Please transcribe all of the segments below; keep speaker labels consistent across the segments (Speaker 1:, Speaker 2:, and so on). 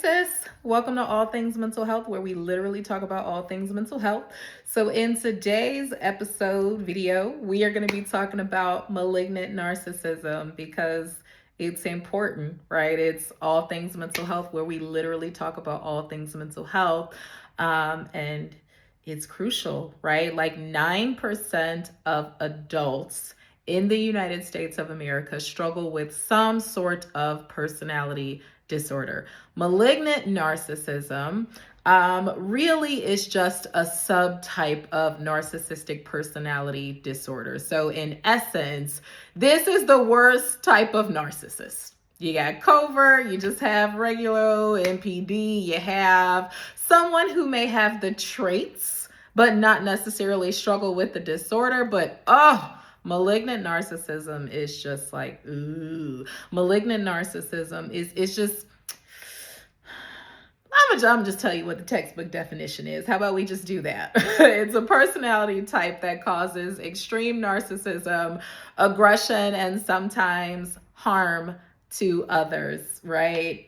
Speaker 1: Sis, welcome to All Things Mental Health, where we literally talk about all things mental health. So, in today's episode video, we are going to be talking about malignant narcissism because it's important, right? It's all things mental health, where we literally talk about all things mental health. And it's crucial, right? Like 9% of adults in the United States of America struggle with some sort of personality disorder. Malignant narcissism really is just a subtype of narcissistic personality disorder. So, in essence, this is the worst type of narcissist. You got covert, you just have regular NPD, you have someone who may have the traits, but not necessarily struggle with the disorder. But, malignant narcissism is just like, ooh. Malignant narcissism is just, I'm just tell you what the textbook definition is. How about we just do that? It's a personality type that causes extreme narcissism, aggression, and sometimes harm to others, right?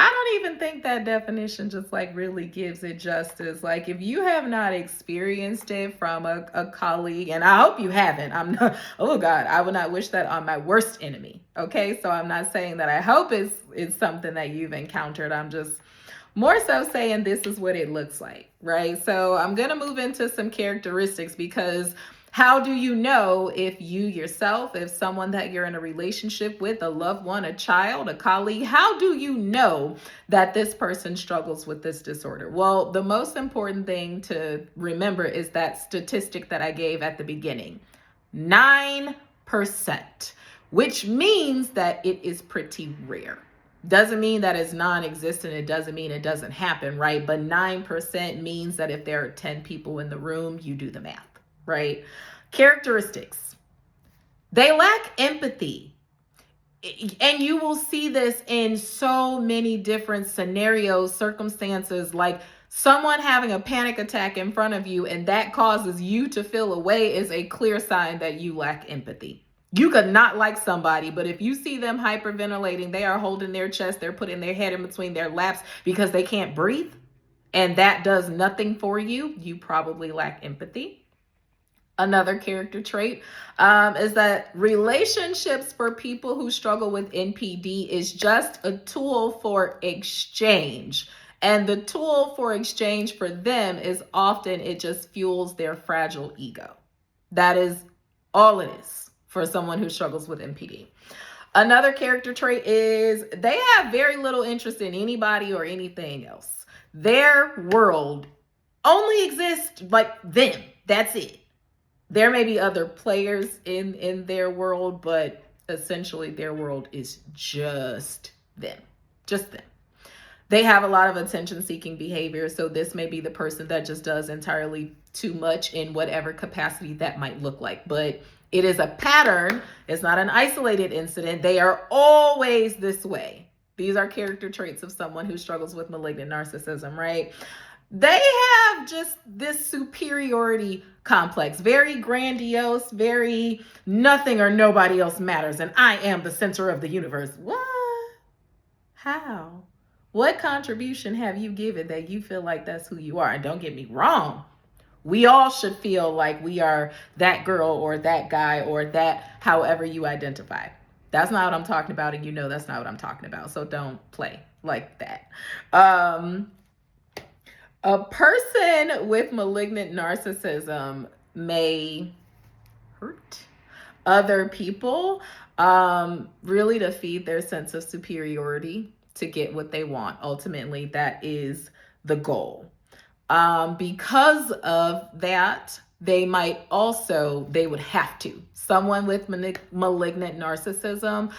Speaker 1: I don't even think that definition just like really gives it justice. Like, if you have not experienced it from a colleague, and I hope you haven't, I'm not, oh God, I would not wish that on my worst enemy. Okay. So I'm not saying that I hope it's something that you've encountered. I'm just more so saying this is what it looks like, right? So I'm going to move into some characteristics because how do you know if you yourself, if someone that you're in a relationship with, a loved one, a child, a colleague, how do you know that this person struggles with this disorder? Well, the most important thing to remember is that statistic that I gave at the beginning, 9%, which means that it is pretty rare. Doesn't mean that it's non-existent. It doesn't mean it doesn't happen, right? But 9% means that if there are 10 people in the room, you do the math. Right? Characteristics. They lack empathy. And you will see this in so many different scenarios, circumstances, like someone having a panic attack in front of you and that causes you to feel away is a clear sign that you lack empathy. You could not like somebody, but if you see them hyperventilating, they are holding their chest, they're putting their head in between their laps because they can't breathe, and that does nothing for you, you probably lack empathy. Another character trait is that relationships for people who struggle with NPD is just a tool for exchange. And the tool for exchange for them is often it just fuels their fragile ego. That is all it is for someone who struggles with NPD. Another character trait is they have very little interest in anybody or anything else. Their world only exists like them. That's it. There may be other players in their world, but essentially their world is just them. Just them. They have a lot of attention-seeking behavior, so this may be the person that just does entirely too much in whatever capacity that might look like. But it is a pattern. It's not an isolated incident. They are always this way. These are character traits of someone who struggles with malignant narcissism, right? They have just this superiority complex, very grandiose, very nothing or nobody else matters, and I am the center of the universe. What? How? What contribution have you given that you feel like that's who you are? And don't get me wrong, we all should feel like we are that girl or that guy or that however you identify. That's not what I'm talking about, and you know that's not what I'm talking about, so don't play like that. A person with malignant narcissism may hurt other people really to feed their sense of superiority to get what they want. Ultimately, that is the goal. Because of that, they would have to. Someone with malignant narcissism,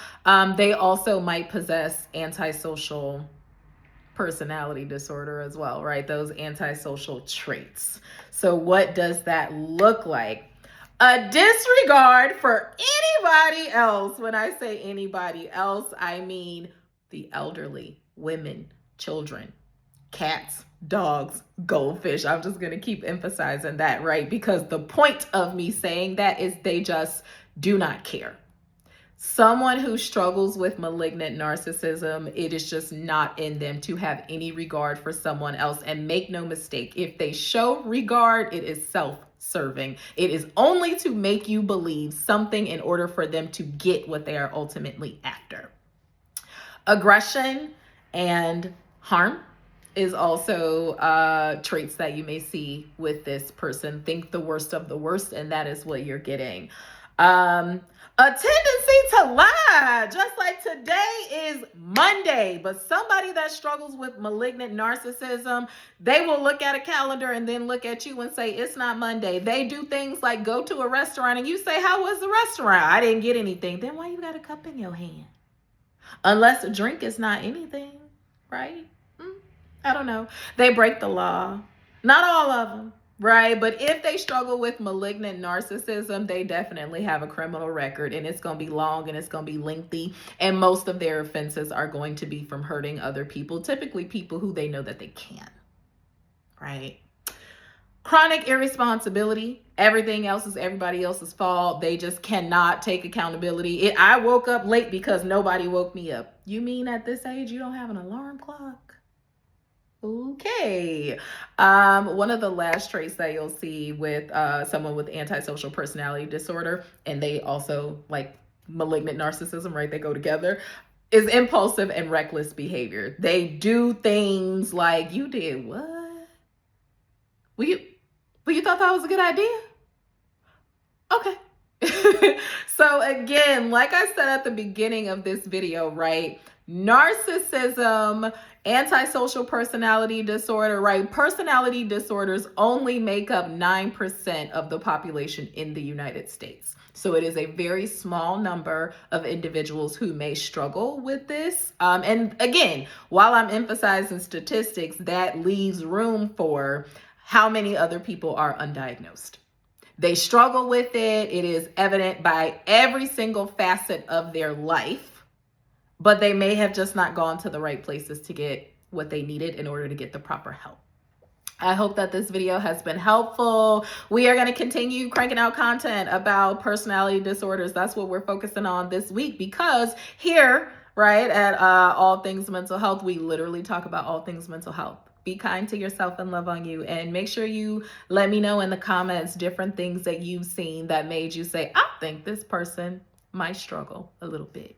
Speaker 1: they also might possess antisocial personality disorder as well, right? Those antisocial traits. So what does that look like? A disregard for anybody else. When I say anybody else, I mean the elderly, women, children, cats, dogs, goldfish. I'm just going to keep emphasizing that, right? Because the point of me saying that is they just do not care. Someone who struggles with malignant narcissism, it is just not in them to have any regard for someone else. And make no mistake, if they show regard, it is self-serving. It is only to make you believe something in order for them to get what they are ultimately after. Aggression and harm is also traits that you may see with this person. Think the worst of the worst, and that is what you're getting. A tendency to lie, just like today is Monday, but somebody that struggles with malignant narcissism, they will look at a calendar and then look at you and say, it's not Monday. They do things like go to a restaurant and you say, how was the restaurant? I didn't get anything. Then why you got a cup in your hand? Unless a drink is not anything, right? I don't know. They break the law. Not all of them, right? But if they struggle with malignant narcissism, they definitely have a criminal record, and it's going to be long and it's going to be lengthy. And most of their offenses are going to be from hurting other people, typically people who they know that they can, right? Chronic irresponsibility. Everything else is everybody else's fault. They just cannot take accountability. I woke up late because nobody woke me up. You mean at this age you don't have an alarm clock? Okay. One of the last traits that you'll see with someone with antisocial personality disorder, and they also like malignant narcissism, right? They go together, is impulsive and reckless behavior. They do things like, you did what? Well, you thought that was a good idea? Okay. So again, like I said at the beginning of this video, right? Narcissism, antisocial personality disorder, right? Personality disorders only make up 9% of the population in the United States. So it is a very small number of individuals who may struggle with this. And again, while I'm emphasizing statistics, that leaves room for how many other people are undiagnosed. They struggle with it. It is evident by every single facet of their life, but they may have just not gone to the right places to get what they needed in order to get the proper help. I hope that this video has been helpful. We are going to continue cranking out content about personality disorders. That's what we're focusing on this week, because here, right, at All Things Mental Health, we literally talk about all things mental health. Be kind to yourself and love on you. And make sure you let me know in the comments different things that you've seen that made you say, I think this person might struggle a little bit.